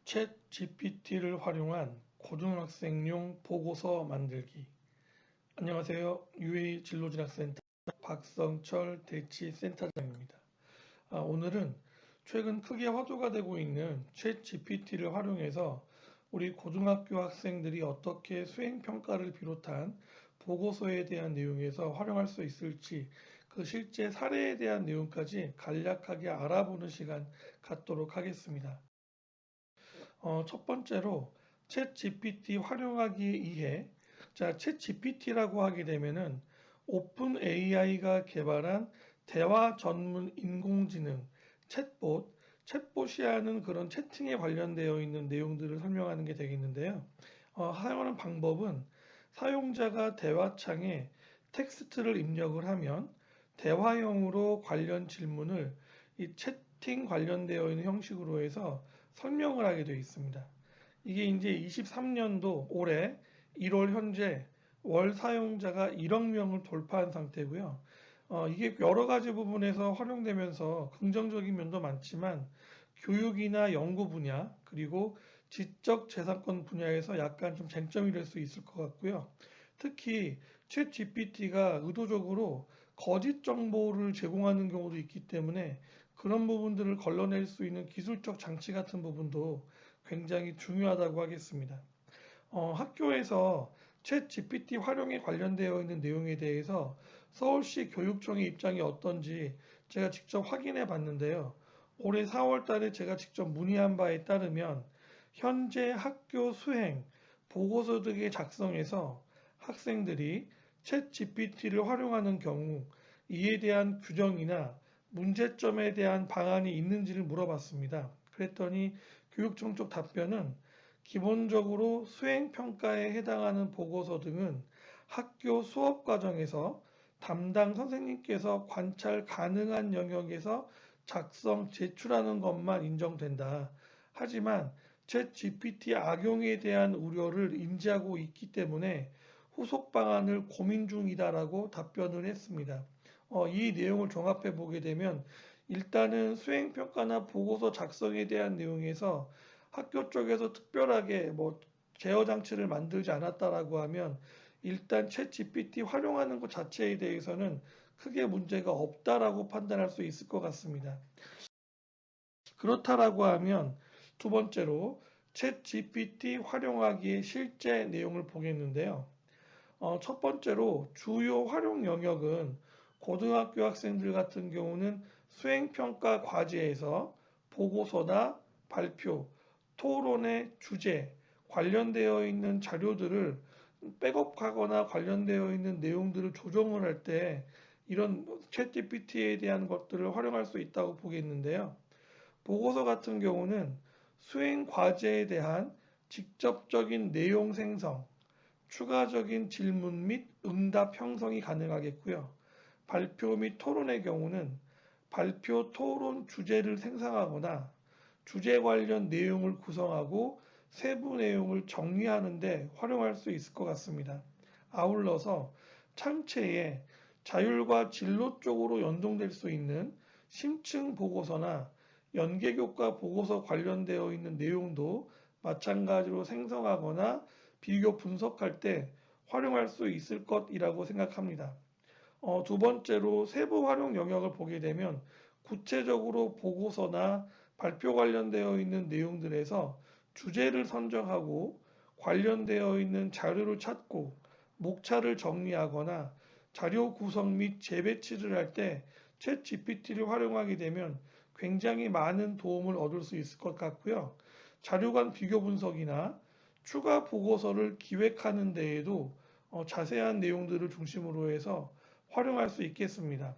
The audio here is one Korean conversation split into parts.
챗 GPT를 활용한 고등학생용 보고서 만들기. 안녕하세요. UA 진로진학센터 박성철 대치센터장입니다. 오늘은 최근 크게 화두가 되고 있는 챗 GPT를 활용해서 우리 고등학교 학생들이 어떻게 수행평가를 비롯한 보고서에 대한 내용에서 활용할 수 있을지 그 실제 사례에 대한 내용까지 간략하게 알아보는 시간 갖도록 하겠습니다. 첫 번째로 챗 GPT 활용하기 이해. 자, 챗 GPT라고 하게 되면은 오픈 AI가 개발한 대화 전문 인공지능 챗봇이 하는 그런 채팅에 관련되어 있는 내용들을 설명하는 게 되겠는데요. 사용하는 방법은 사용자가 대화창에 텍스트를 입력을 하면 대화형으로 관련 질문을 이 채팅 관련되어 있는 형식으로 해서 설명을 하게 되어 있습니다. 이게 이제 23년도 올해 1월 현재 월 사용자가 1억 명을 돌파한 상태고요. 이게 여러 가지 부분에서 활용되면서 긍정적인 면도 많지만 교육이나 연구 분야 그리고 지적 재산권 분야에서 약간 좀 쟁점이 될 수 있을 것 같고요. 특히 챗 GPT가 의도적으로 거짓 정보를 제공하는 경우도 있기 때문에 그런 부분들을 걸러낼 수 있는 기술적 장치 같은 부분도 굉장히 중요하다고 하겠습니다. 학교에서 챗 GPT 활용에 관련되어 있는 내용에 대해서 서울시 교육청의 입장이 어떤지 제가 직접 확인해 봤는데요. 올해 4월 달에 제가 직접 문의한 바에 따르면 현재 학교 수행 보고서 등의 작성에서 학생들이 챗 GPT를 활용하는 경우 이에 대한 규정이나 문제점에 대한 방안이 있는지를 물어봤습니다. 그랬더니 교육청 쪽 답변은 기본적으로 수행평가에 해당하는 보고서 등은 학교 수업 과정에서 담당 선생님께서 관찰 가능한 영역에서 작성, 제출하는 것만 인정된다. 하지만 챗 GPT 악용에 대한 우려를 인지하고 있기 때문에 후속 방안을 고민 중이다라고 답변을 했습니다. 이 내용을 종합해 보게 되면 일단은 수행평가나 보고서 작성에 대한 내용에서 학교 쪽에서 특별하게 뭐 제어 장치를 만들지 않았다라고 하면 일단 챗 GPT 활용하는 것 자체에 대해서는 크게 문제가 없다라고 판단할 수 있을 것 같습니다. 그렇다라고 하면 두 번째로 챗 GPT 활용하기의 실제 내용을 보겠는데요. 첫 번째로 주요 활용 영역은 고등학교 학생들 같은 경우는 수행평가 과제에서 보고서나 발표, 토론의 주제, 관련되어 있는 자료들을 백업하거나 관련되어 있는 내용들을 조정을 할 때 이런 챗 GPT에 대한 것들을 활용할 수 있다고 보겠는데요. 보고서 같은 경우는 수행 과제에 대한 직접적인 내용 생성, 추가적인 질문 및 응답 형성이 가능하겠고요. 발표 및 토론의 경우는 발표 토론 주제를 생성하거나 주제 관련 내용을 구성하고 세부 내용을 정리하는 데 활용할 수 있을 것 같습니다. 아울러서 창체에 자율과 진로 쪽으로 연동될 수 있는 심층 보고서나 연계교과 보고서 관련되어 있는 내용도 마찬가지로 생성하거나 비교 분석할 때 활용할 수 있을 것이라고 생각합니다. 두 번째로 세부 활용 영역을 보게 되면 구체적으로 보고서나 발표 관련되어 있는 내용들에서 주제를 선정하고 관련되어 있는 자료를 찾고 목차를 정리하거나 자료 구성 및 재배치를 할 때 챗 GPT를 활용하게 되면 굉장히 많은 도움을 얻을 수 있을 것 같고요. 자료 간 비교 분석이나 추가 보고서를 기획하는 데에도 자세한 내용들을 중심으로 해서 활용할 수 있겠습니다.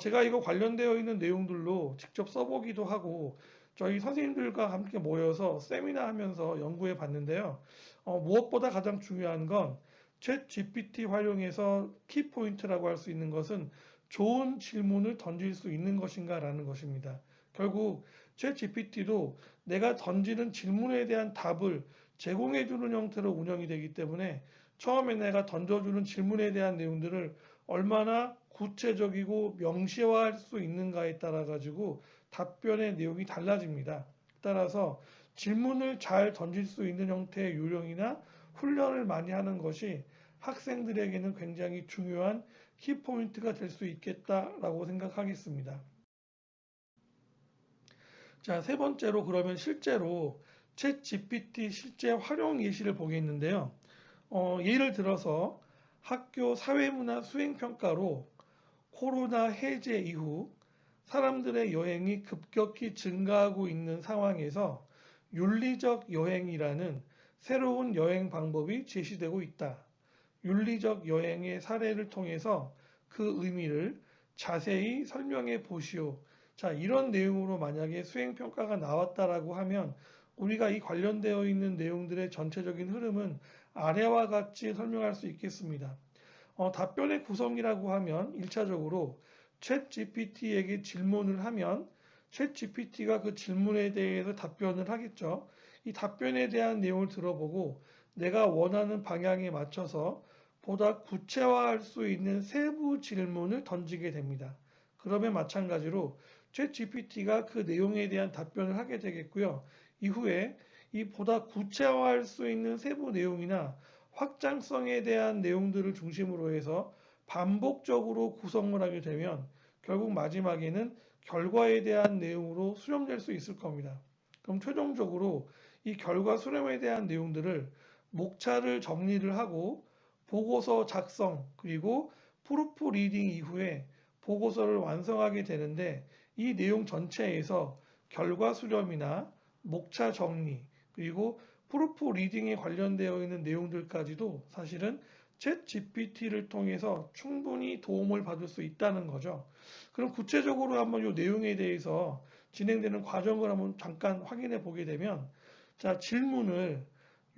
제가 이거 관련되어 있는 내용들로 직접 써보기도 하고 저희 선생님들과 함께 모여서 세미나 하면서 연구해 봤는데요. 무엇보다 가장 중요한 건 챗 GPT 활용해서 키포인트라고 할 수 있는 것은 좋은 질문을 던질 수 있는 것인가라는 것입니다. 결국 챗 GPT도 내가 던지는 질문에 대한 답을 제공해주는 형태로 운영이 되기 때문에 처음에 내가 던져주는 질문에 대한 내용들을 얼마나 구체적이고 명시화할 수 있는가에 따라 가지고 답변의 내용이 달라집니다. 따라서 질문을 잘 던질 수 있는 형태의 요령이나 훈련을 많이 하는 것이 학생들에게는 굉장히 중요한 키포인트가 될 수 있겠다라고 생각하겠습니다. 자, 세 번째로 그러면 실제로 챗 GPT 실제 활용 예시를 보겠는데요. 예를 들어서 학교 사회문화 수행평가로 코로나 해제 이후 사람들의 여행이 급격히 증가하고 있는 상황에서 윤리적 여행이라는 새로운 여행 방법이 제시되고 있다. 윤리적 여행의 사례를 통해서 그 의미를 자세히 설명해 보시오. 자, 이런 내용으로 만약에 수행평가가 나왔다라고 하면 우리가 이 관련되어 있는 내용들의 전체적인 흐름은 아래와 같이 설명할 수 있겠습니다. 답변의 구성이라고 하면 1차적으로 챗 GPT에게 질문을 하면 챗 GPT가 그 질문에 대해서 답변을 하겠죠. 이 답변에 대한 내용을 들어보고 내가 원하는 방향에 맞춰서 보다 구체화할 수 있는 세부 질문을 던지게 됩니다. 그러면 마찬가지로 챗 GPT가 그 내용에 대한 답변을 하게 되겠고요. 이후에 이 보다 구체화할 수 있는 세부 내용이나 확장성에 대한 내용들을 중심으로 해서 반복적으로 구성을 하게 되면 결국 마지막에는 결과에 대한 내용으로 수렴될 수 있을 겁니다. 그럼 최종적으로 이 결과 수렴에 대한 내용들을 목차를 정리를 하고 보고서 작성 그리고 프루프 리딩 이후에 보고서를 완성하게 되는데 이 내용 전체에서 결과 수렴이나 목차 정리 그리고 프루프 리딩에 관련되어 있는 내용들까지도 사실은 챗 GPT를 통해서 충분히 도움을 받을 수 있다는 거죠. 그럼 구체적으로 한번 이 내용에 대해서 진행되는 과정을 한번 잠깐 확인해 보게 되면 자, 질문을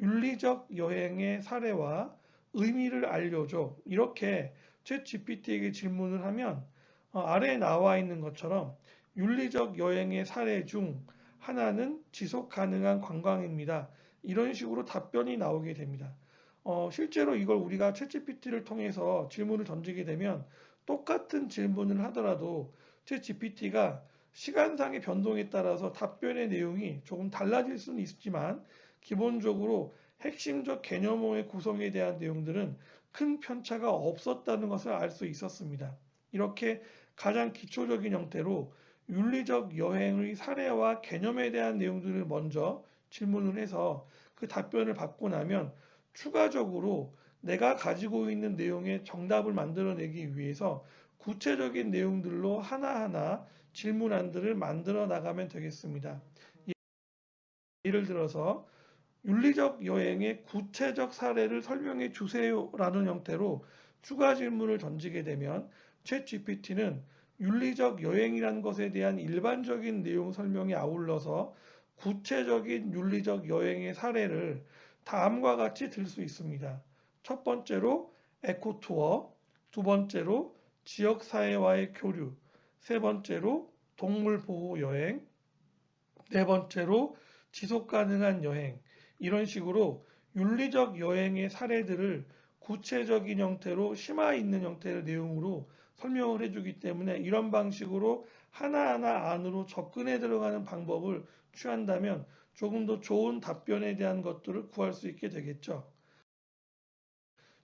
윤리적 여행의 사례와 의미를 알려줘. 이렇게 챗 GPT에게 질문을 하면 아래에 나와 있는 것처럼 윤리적 여행의 사례 중 하나는 지속 가능한 관광입니다. 이런 식으로 답변이 나오게 됩니다. 실제로 이걸 우리가 챗GPT를 통해서 질문을 던지게 되면 똑같은 질문을 하더라도 챗GPT가 시간상의 변동에 따라서 답변의 내용이 조금 달라질 수는 있지만 기본적으로 핵심적 개념의 구성에 대한 내용들은 큰 편차가 없었다는 것을 알 수 있었습니다. 이렇게 가장 기초적인 형태로 윤리적 여행의 사례와 개념에 대한 내용들을 먼저 질문을 해서 그 답변을 받고 나면 추가적으로 내가 가지고 있는 내용의 정답을 만들어내기 위해서 구체적인 내용들로 하나하나 질문안들을 만들어 나가면 되겠습니다. 예를 들어서 윤리적 여행의 구체적 사례를 설명해 주세요라는 형태로 추가 질문을 던지게 되면 챗 GPT는 윤리적 여행이라는 것에 대한 일반적인 내용 설명에 아울러서 구체적인 윤리적 여행의 사례를 다음과 같이 들 수 있습니다. 첫 번째로 에코투어, 두 번째로 지역사회와의 교류, 세 번째로 동물보호 여행, 네 번째로 지속가능한 여행, 이런 식으로 윤리적 여행의 사례들을 구체적인 형태로 심화 있는 형태의 내용으로 설명을 해주기 때문에 이런 방식으로 하나하나 안으로 접근해 들어가는 방법을 취한다면 조금 더 좋은 답변에 대한 것들을 구할 수 있게 되겠죠.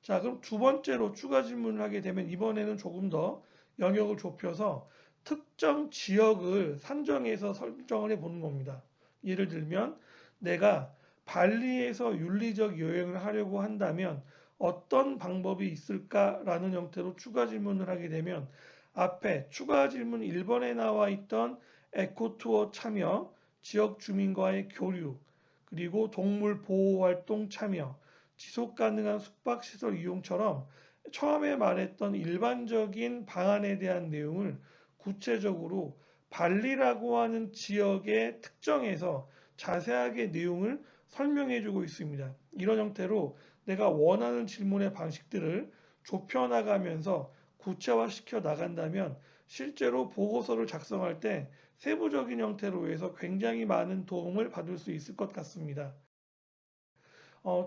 자, 그럼 두 번째로 추가 질문을 하게 되면 이번에는 조금 더 영역을 좁혀서 특정 지역을 산정해서 설정을 해 보는 겁니다. 예를 들면 내가 발리에서 윤리적 여행을 하려고 한다면 어떤 방법이 있을까라는 형태로 추가 질문을 하게 되면 앞에 추가 질문 1번에 나와 있던 에코투어 참여, 지역 주민과의 교류, 그리고 동물 보호 활동 참여, 지속 가능한 숙박시설 이용처럼 처음에 말했던 일반적인 방안에 대한 내용을 구체적으로 발리라고 하는 지역의 특정에서 자세하게 내용을 설명해 주고 있습니다. 이런 형태로 내가 원하는 질문의 방식들을 좁혀 나가면서 구체화시켜 나간다면 실제로 보고서를 작성할 때 세부적인 형태로 해서 굉장히 많은 도움을 받을 수 있을 것 같습니다.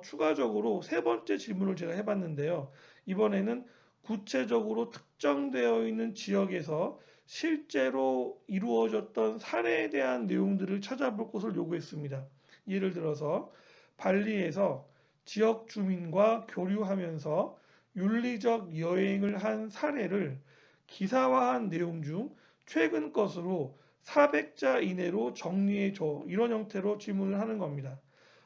추가적으로 세 번째 질문을 제가 해봤는데요. 이번에는 구체적으로 특정되어 있는 지역에서 실제로 이루어졌던 사례에 대한 내용들을 찾아볼 것을 요구했습니다. 예를 들어서 발리에서 지역 주민과 교류하면서 윤리적 여행을 한 사례를 기사화한 내용 중 최근 것으로 400자 이내로 정리해줘. 이런 형태로 질문을 하는 겁니다.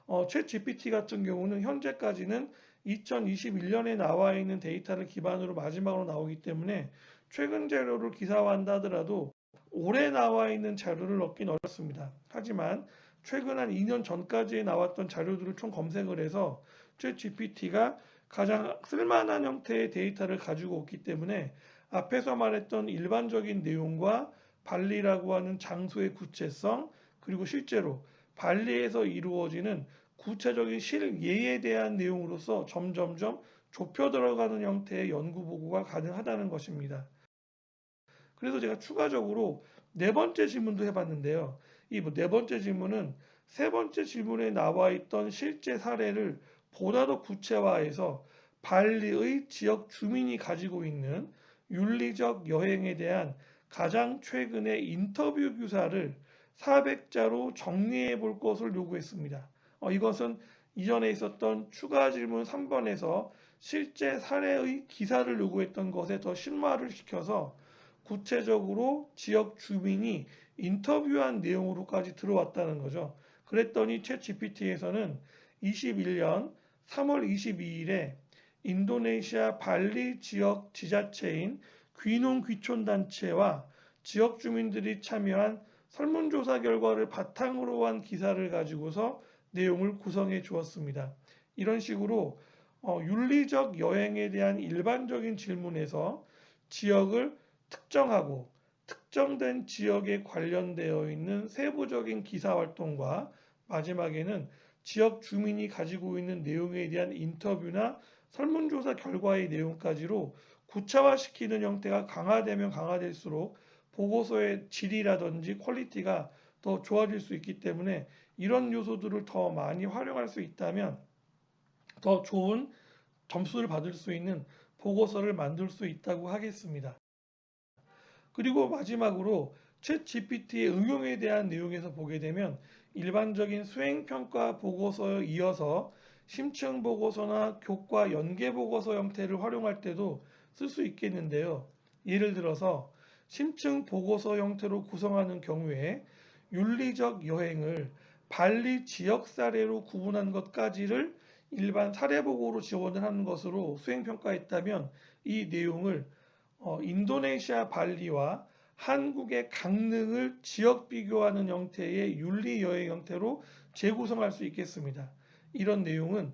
챗 GPT 같은 경우는 현재까지는 2021년에 나와 있는 데이터를 기반으로 마지막으로 나오기 때문에 최근 자료를 기사화한다 하더라도 올해 나와 있는 자료를 얻긴 어렵습니다. 하지만 최근 한 2년 전까지 나왔던 자료들을 총 검색을 해서 챗 GPT가 가장 쓸만한 형태의 데이터를 가지고 있기 때문에 앞에서 말했던 일반적인 내용과 발리라고 하는 장소의 구체성, 그리고 실제로 발리에서 이루어지는 구체적인 실예에 대한 내용으로서 점점점 좁혀 들어가는 형태의 연구 보고가 가능하다는 것입니다. 그래서 제가 추가적으로 네 번째 질문도 해봤는데요. 이 네 번째 질문은 세 번째 질문에 나와 있던 실제 사례를 보다 더 구체화해서 발리의 지역 주민이 가지고 있는 윤리적 여행에 대한 가장 최근의 인터뷰 교사를 400자로 정리해 볼 것을 요구했습니다. 이것은 이전에 있었던 추가 질문 3번에서 실제 사례의 기사를 요구했던 것에 더 심화를 시켜서 구체적으로 지역 주민이 인터뷰한 내용으로까지 들어왔다는 거죠. 그랬더니 챗 GPT에서는 21년 3월 22일에 인도네시아 발리 지역 지자체인 귀농 귀촌 단체와 지역 주민들이 참여한 설문조사 결과를 바탕으로 한 기사를 가지고서 내용을 구성해 주었습니다. 이런 식으로 윤리적 여행에 대한 일반적인 질문에서 지역을 특정하고 특정된 지역에 관련되어 있는 세부적인 기사 활동과 마지막에는 지역 주민이 가지고 있는 내용에 대한 인터뷰나 설문조사 결과의 내용까지로 구체화시키는 형태가 강화되면 강화될수록 보고서의 질이라든지 퀄리티가 더 좋아질 수 있기 때문에 이런 요소들을 더 많이 활용할 수 있다면 더 좋은 점수를 받을 수 있는 보고서를 만들 수 있다고 하겠습니다. 그리고 마지막으로 챗 GPT의 응용에 대한 내용에서 보게 되면 일반적인 수행평가 보고서에 이어서 심층 보고서나 교과 연계 보고서 형태를 활용할 때도 쓸 수 있겠는데요. 예를 들어서 심층 보고서 형태로 구성하는 경우에 윤리적 여행을 발리 지역 사례로 구분한 것까지를 일반 사례 보고로 지원을 하는 것으로 수행평가했다면 이 내용을 인도네시아 발리와 한국의 강릉을 지역 비교하는 형태의 윤리 여행 형태로 재구성할 수 있겠습니다. 이런 내용은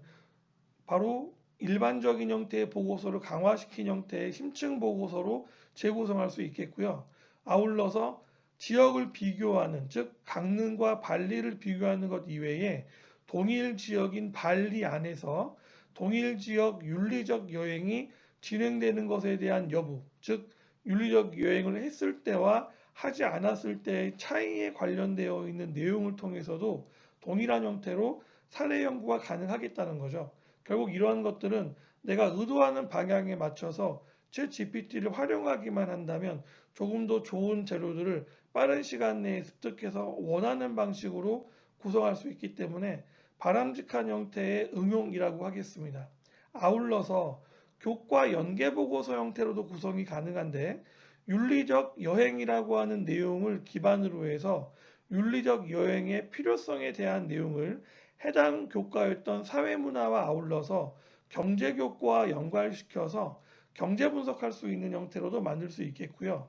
바로 일반적인 형태의 보고서를 강화시킨 형태의 심층 보고서로 재구성할 수 있겠고요. 아울러서 지역을 비교하는, 즉 강릉과 발리를 비교하는 것 이외에 동일 지역인 발리 안에서 동일 지역 윤리적 여행이 진행되는 것에 대한 여부, 즉 윤리적 여행을 했을 때와 하지 않았을 때의 차이에 관련되어 있는 내용을 통해서도 동일한 형태로 사례 연구가 가능하겠다는 거죠. 결국 이러한 것들은 내가 의도하는 방향에 맞춰서 챗 GPT를 활용하기만 한다면 조금 더 좋은 재료들을 빠른 시간 내에 습득해서 원하는 방식으로 구성할 수 있기 때문에 바람직한 형태의 응용이라고 하겠습니다. 아울러서 교과 연계 보고서 형태로도 구성이 가능한데 윤리적 여행이라고 하는 내용을 기반으로 해서 윤리적 여행의 필요성에 대한 내용을 해당 교과였던 사회문화와 아울러서 경제교과와 연관시켜서 경제 분석할 수 있는 형태로도 만들 수 있겠고요.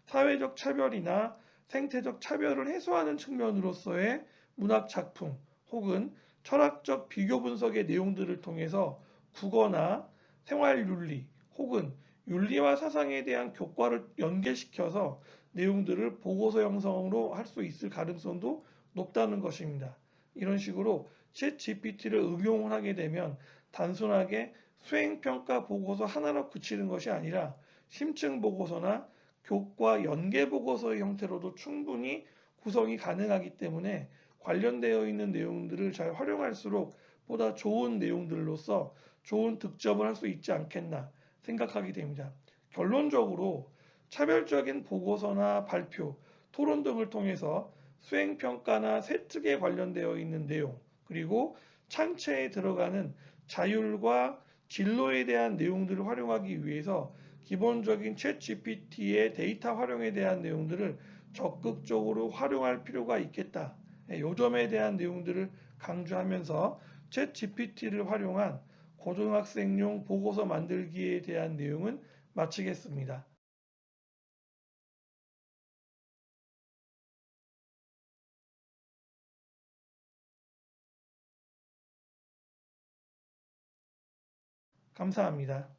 사회적 차별이나 생태적 차별을 해소하는 측면으로서의 문학 작품 혹은 철학적 비교 분석의 내용들을 통해서 국어나 생활윤리 혹은 윤리와 사상에 대한 교과를 연계시켜서 내용들을 보고서 형성으로 할 수 있을 가능성도 높다는 것입니다. 이런 식으로 챗 GPT를 응용을 하게 되면 단순하게 수행평가 보고서 하나로 그치는 것이 아니라 심층 보고서나 교과 연계 보고서의 형태로도 충분히 구성이 가능하기 때문에 관련되어 있는 내용들을 잘 활용할수록 보다 좋은 내용들로서 좋은 득점을 할 수 있지 않겠나 생각하게 됩니다. 결론적으로 차별적인 보고서나 발표, 토론 등을 통해서 수행평가나 세특에 관련되어 있는 내용, 그리고 창체에 들어가는 자율과 진로에 대한 내용들을 활용하기 위해서 기본적인 챗 GPT의 데이터 활용에 대한 내용들을 적극적으로 활용할 필요가 있겠다. 이 점에 대한 내용들을 강조하면서 챗 GPT를 활용한 고등학생용 보고서 만들기에 대한 내용은 마치겠습니다. 감사합니다.